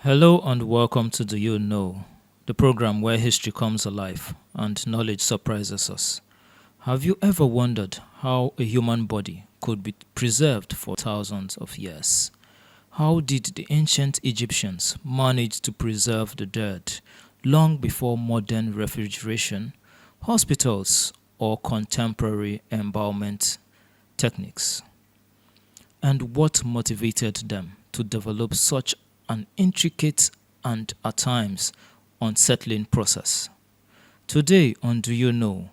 Hello and welcome to Do You Know, the program where history comes alive and knowledge surprises us. Have you ever wondered how a human body could be preserved for thousands of years? How did the ancient Egyptians manage to preserve the dead long before modern refrigeration, hospitals, or contemporary embalmment techniques? And what motivated them to develop such an intricate and at times unsettling process? Today on Do You Know,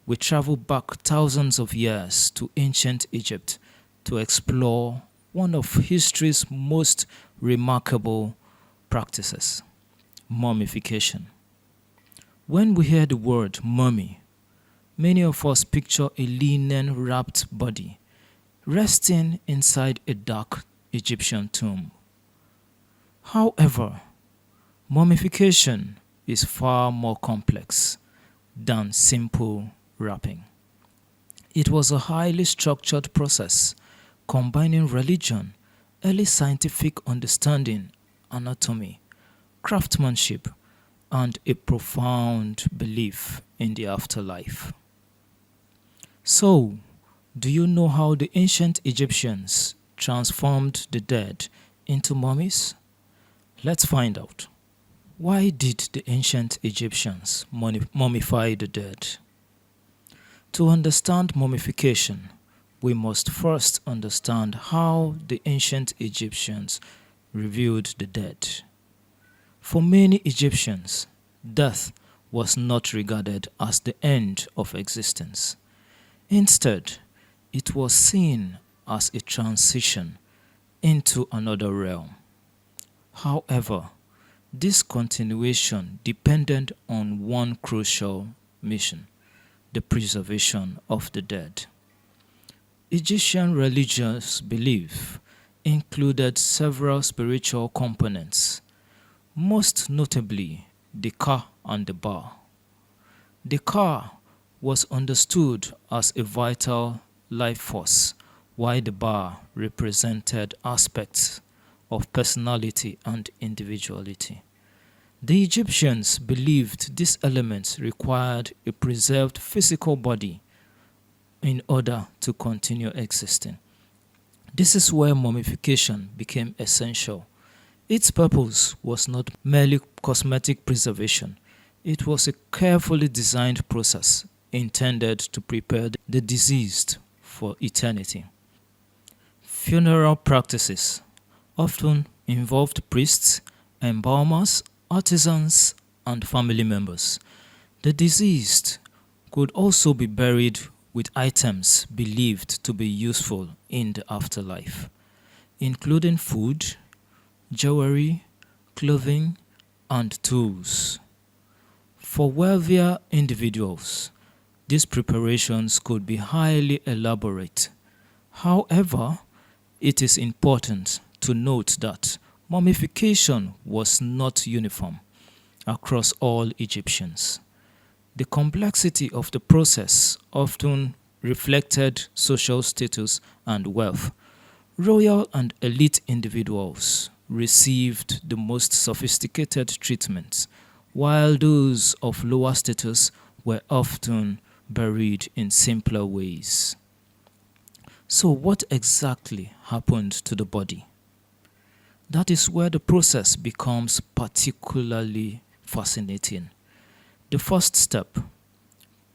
we travel back thousands of years to ancient Egypt to explore one of history's most remarkable practices: mummification. When we hear the word mummy, many of us picture a linen wrapped body resting inside a dark Egyptian tomb. However, mummification is far more complex than simple wrapping. It was a highly structured process combining religion, early scientific understanding, anatomy, craftsmanship, and a profound belief in the afterlife. So, do you know how the ancient Egyptians transformed the dead into mummies? Let's find out. Why did the ancient Egyptians mummify the dead? To understand mummification, we must first understand how the ancient Egyptians reviewed the dead. For many Egyptians, death was not regarded as the end of existence. Instead, it was seen as a transition into another realm. However, this continuation depended on one crucial mission: the preservation of the dead. Egyptian religious belief included several spiritual components, most notably the Ka and the Ba. The Ka was understood as a vital life force, while the Ba represented aspects of personality and individuality. The Egyptians believed these elements required a preserved physical body in order to continue existing. This is where mummification became essential. Its purpose was not merely cosmetic preservation, it was a carefully designed process intended to prepare the deceased for eternity. Funeral practices often involved priests, embalmers, artisans, and family members. The deceased could also be buried with items believed to be useful in the afterlife, including food, jewelry, clothing, and tools. For wealthier individuals, these preparations could be highly elaborate. However, it is important to note that mummification was not uniform across all Egyptians. The complexity of the process often reflected social status and wealth. Royal and elite individuals received the most sophisticated treatments, while those of lower status were often buried in simpler ways. So, what exactly happened to the body? That is where the process becomes particularly fascinating. The first step: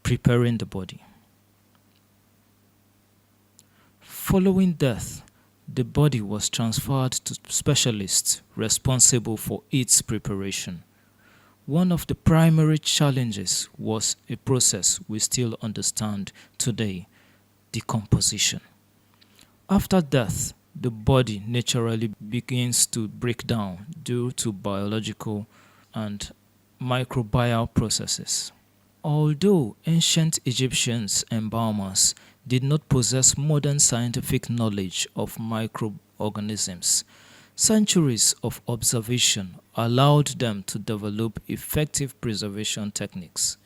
preparing the body. Following death, the body was transferred to specialists responsible for its preparation. One of the primary challenges was a process we still understand today: decomposition. After death, the body naturally begins to break down due to biological and microbial processes. Although ancient Egyptians embalmers did not possess modern scientific knowledge of microorganisms, centuries of observation allowed them to develop effective preservation techniques.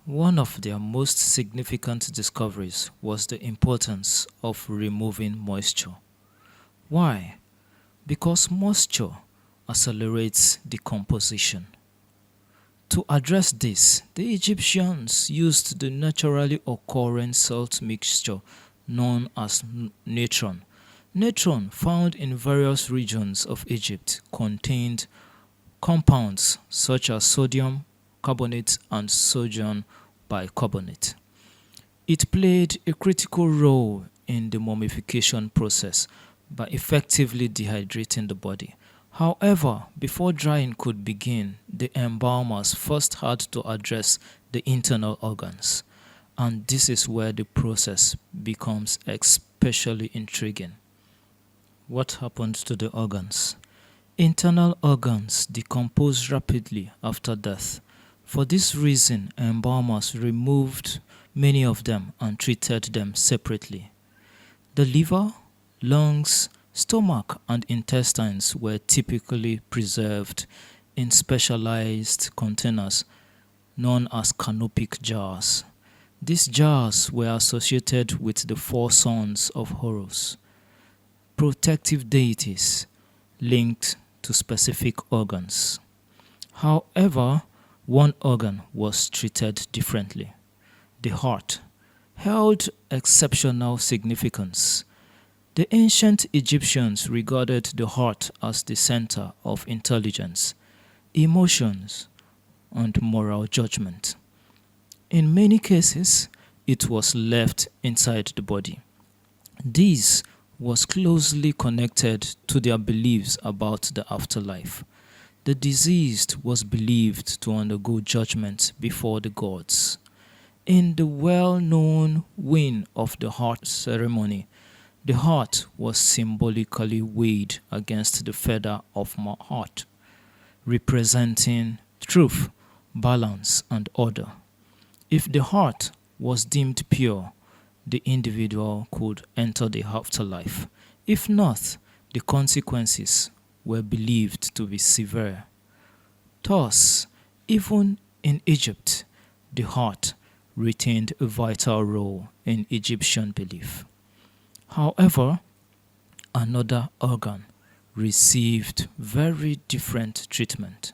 One of their most significant discoveries was the importance of removing moisture. Why? Because moisture accelerates decomposition. To address this, the Egyptians used the naturally occurring salt mixture known as natron. Natron, found in various regions of Egypt, contained compounds such as sodium carbonate and sodium bicarbonate. It played a critical role in the mummification process by effectively dehydrating the body. However, before drying could begin, the embalmers first had to address the internal organs, and this is where the process becomes especially intriguing. What happened to the organs? Internal organs decompose rapidly after death. For this reason, embalmers removed many of them and treated them separately. The liver, lungs, stomach, and intestines were typically preserved in specialized containers known as canopic jars. These jars were associated with the four sons of Horus, protective deities linked to specific organs. However, one organ was treated differently. The heart held exceptional significance. The ancient Egyptians regarded the heart as the center of intelligence, emotions, and moral judgment. In many cases, it was left inside the body. This was closely connected to their beliefs about the afterlife. The deceased was believed to undergo judgment before the gods. In the well-known weighing of the heart ceremony, the heart was symbolically weighed against the feather of my heart, representing truth, balance, and order. If the heart was deemed pure, the individual could enter the afterlife. If not, the consequences were believed to be severe. Thus, even in Egypt, the heart retained a vital role in Egyptian belief. However, another organ received very different treatment: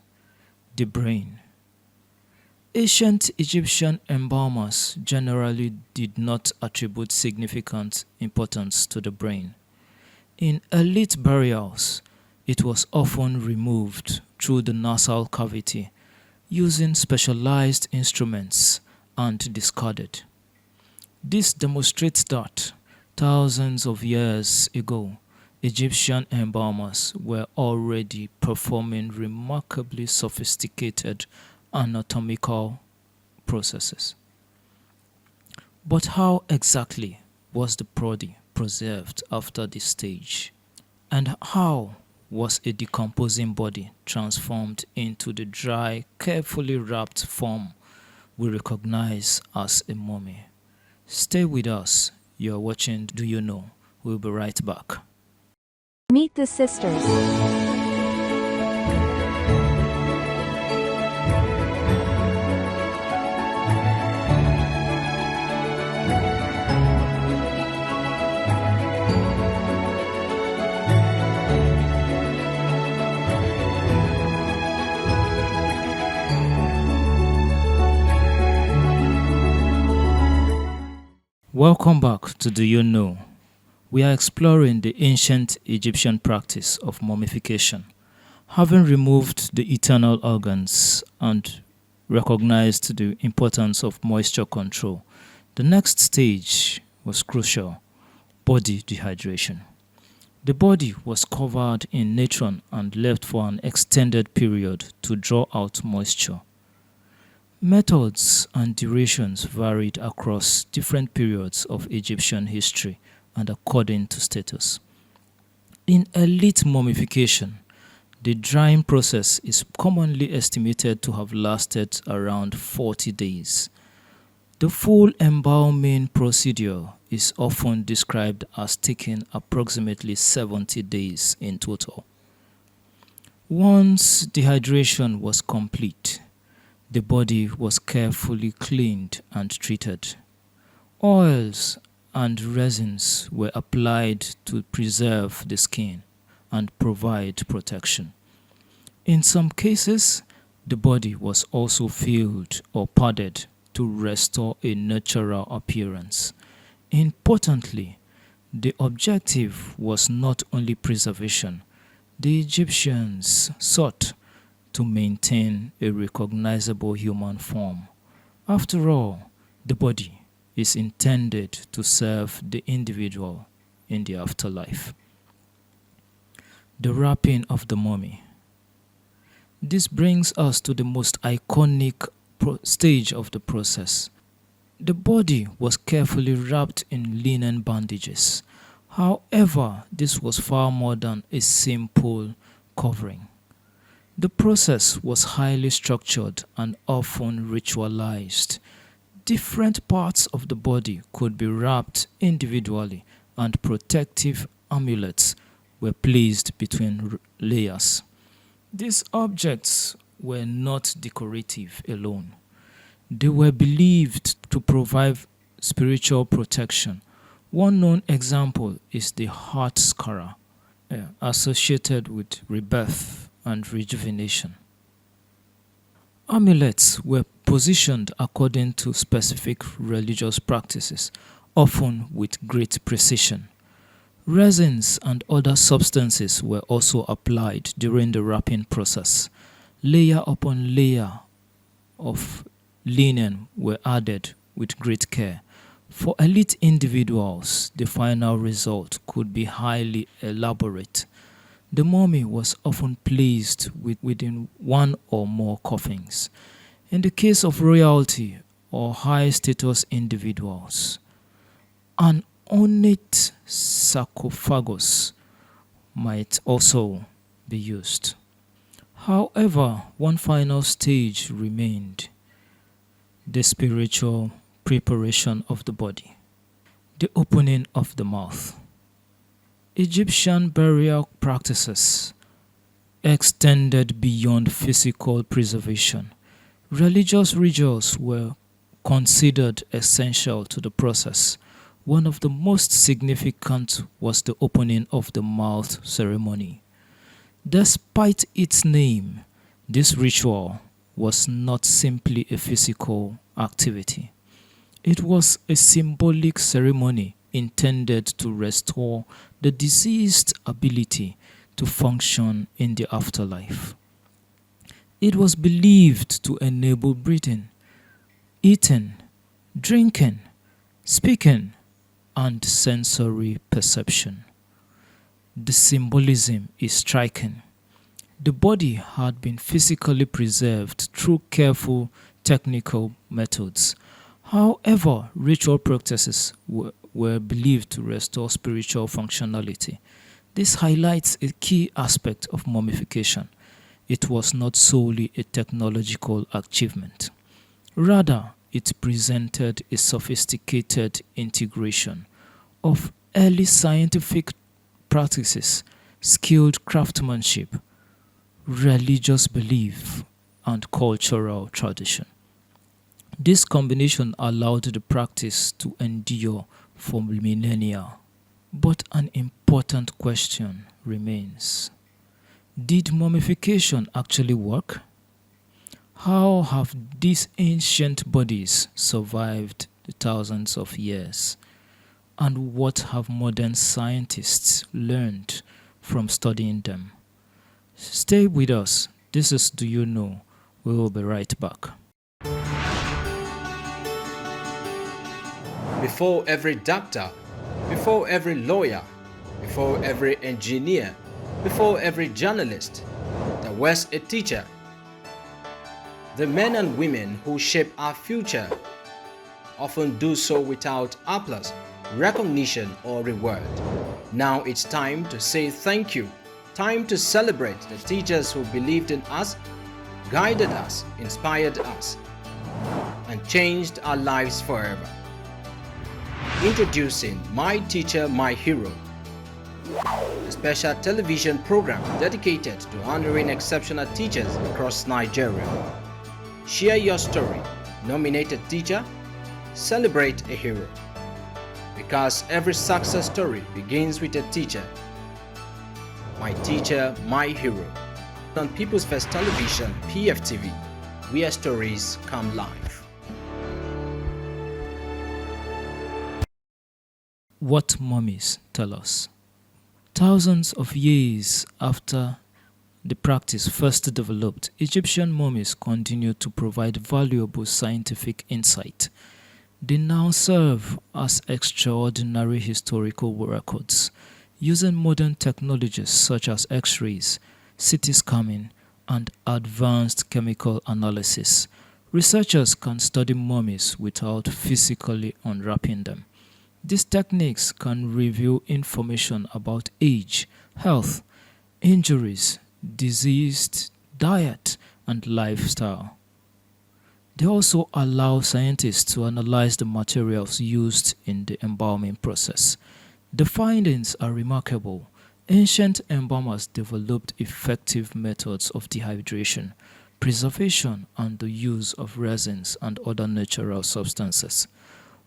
the brain. Ancient Egyptian embalmers generally did not attribute significant importance to the brain. In elite burials, it was often removed through the nasal cavity using specialized instruments and discarded. This demonstrates that thousands of years ago, Egyptian embalmers were already performing remarkably sophisticated anatomical processes. But how exactly was the body preserved after this stage? And how was a decomposing body transformed into the dry, carefully wrapped form we recognize as a mummy? Stay with us. You're watching Do You Know? We'll be right back. Meet the sisters. Welcome back to Do You Know? We are exploring the ancient Egyptian practice of mummification. Having removed the internal organs and recognized the importance of moisture control, the next stage was crucial: body dehydration. The body was covered in natron and left for an extended period to draw out moisture. Methods and durations varied across different periods of Egyptian history and according to status. In elite mummification, the drying process is commonly estimated to have lasted around 40 days. The full embalming procedure is often described as taking approximately 70 days in total. Once dehydration was complete, the body was carefully cleaned and treated. Oils and resins were applied to preserve the skin and provide protection. In some cases, the body was also filled or padded to restore a natural appearance. Importantly, the objective was not only preservation. The Egyptians sought to maintain a recognizable human form. After all, the body is intended to serve the individual in the afterlife. The wrapping of the mummy. This brings us to the most iconic stage of the process. The body was carefully wrapped in linen bandages. However, this was far more than a simple covering. The process was highly structured and often ritualized. Different parts of the body could be wrapped individually, and protective amulets were placed between layers. These objects were not decorative alone. They were believed to provide spiritual protection. One known example is the heart scar, associated with rebirth and rejuvenation. Amulets were positioned according to specific religious practices, often with great precision. Resins and other substances were also applied during the wrapping process. Layer upon layer of linen were added with great care. For elite individuals, the final result could be highly elaborate. The mummy was often placed within one or more coffins. In the case of royalty or high-status individuals, an ornate sarcophagus might also be used. However, one final stage remained: the spiritual preparation of the body, the opening of the mouth. Egyptian burial practices extended beyond physical preservation. Religious rituals were considered essential to the process. One of the most significant was the opening of the mouth ceremony. Despite its name, this ritual was not simply a physical activity. It was a symbolic ceremony intended to restore the deceased's ability to function in the afterlife. It was believed to enable breathing, eating, drinking, speaking, and sensory perception. The symbolism is striking. The body had been physically preserved through careful technical methods. However, ritual practices were believed to restore spiritual functionality. This highlights a key aspect of mummification. It was not solely a technological achievement. Rather, it presented a sophisticated integration of early scientific practices, skilled craftsmanship, religious belief, and cultural tradition. This combination allowed the practice to endure for millennia. But an important question remains: did mummification actually work? How have these ancient bodies survived the thousands of years? And what have modern scientists learned from studying them? Stay with us. This is Do You Know? We will be right back. Before every doctor, before every lawyer, before every engineer, before every journalist, there was a teacher. The men and women who shape our future often do so without applause, recognition, or reward. Now it's time to say thank you. Time to celebrate the teachers who believed in us, guided us, inspired us, and changed our lives forever. Introducing My Teacher, My Hero, a special television program dedicated to honoring exceptional teachers across Nigeria. Share your story, nominate a teacher, celebrate a hero. Because every success story begins with a teacher. My Teacher, My Hero. on People's First Television, PFTV, where stories come live. What mummies tell us. Thousands of years after the practice first developed, Egyptian mummies continue to provide valuable scientific insight. They now serve as extraordinary historical records, using modern technologies such as X-rays, CT scanning, and advanced chemical analysis. Researchers can study mummies without physically unwrapping them. These techniques can reveal information about age, health, injuries, disease, diet, and lifestyle. They also allow scientists to analyze the materials used in the embalming process. The findings are remarkable. Ancient embalmers developed effective methods of dehydration, preservation, and the use of resins and other natural substances.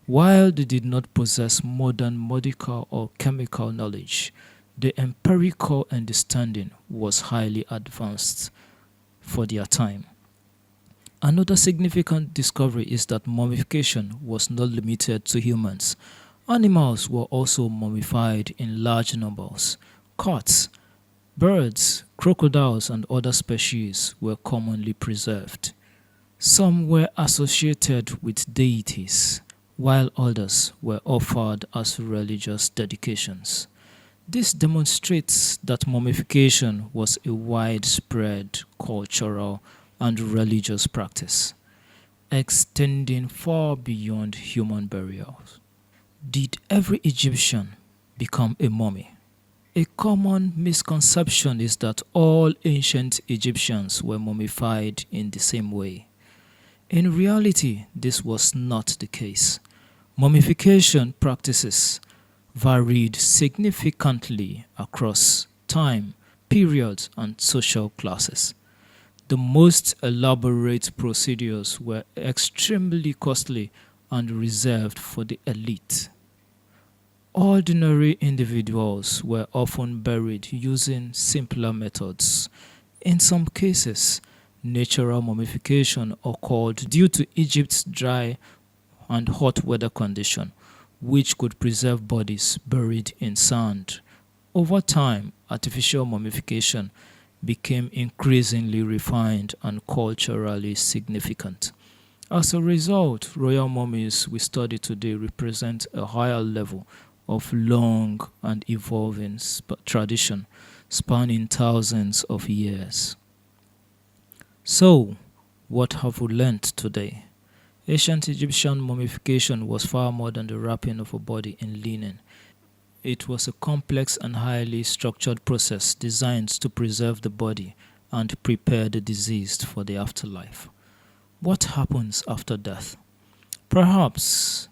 While they did not possess modern medical or chemical knowledge, the empirical understanding was highly advanced for their time. Another significant discovery is that mummification was not limited to humans. Animals were also mummified in large numbers. Cats, birds, crocodiles, and other species were commonly preserved. Some were associated with deities, while others were offered as religious dedications. This demonstrates that mummification was a widespread cultural and religious practice, extending far beyond human burials. Did every Egyptian become a mummy? A common misconception is that all ancient Egyptians were mummified in the same way. In reality, this was not the case. Mummification practices varied significantly across time, periods, and social classes. The most elaborate procedures were extremely costly and reserved for the elite. Ordinary individuals were often buried using simpler methods. In some cases, natural mummification occurred due to Egypt's dry and hot weather condition, which could preserve bodies buried in sand. Over time, artificial mummification became increasingly refined and culturally significant. As a result, royal mummies we study today represent a higher level of long and evolving tradition spanning thousands of years. So, what have we learnt today? Ancient Egyptian mummification was far more than the wrapping of a body in linen. It was a complex and highly structured process designed to preserve the body and prepare the deceased for the afterlife. What happens after death? Perhaps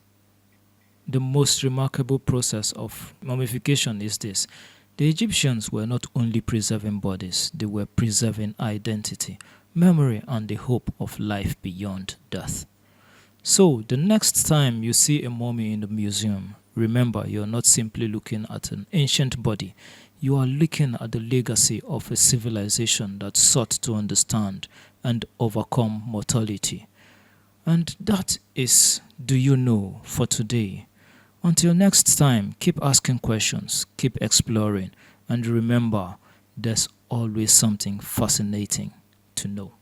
the most remarkable process of mummification is this. The Egyptians were not only preserving bodies, they were preserving identity, memory, and the hope of life beyond death. So, the next time you see a mummy in the museum, remember you're not simply looking at an ancient body, you are looking at the legacy of a civilization that sought to understand and overcome mortality. And that is Do You Know for today. Until next time, keep asking questions, keep exploring, and remember, there's always something fascinating to know.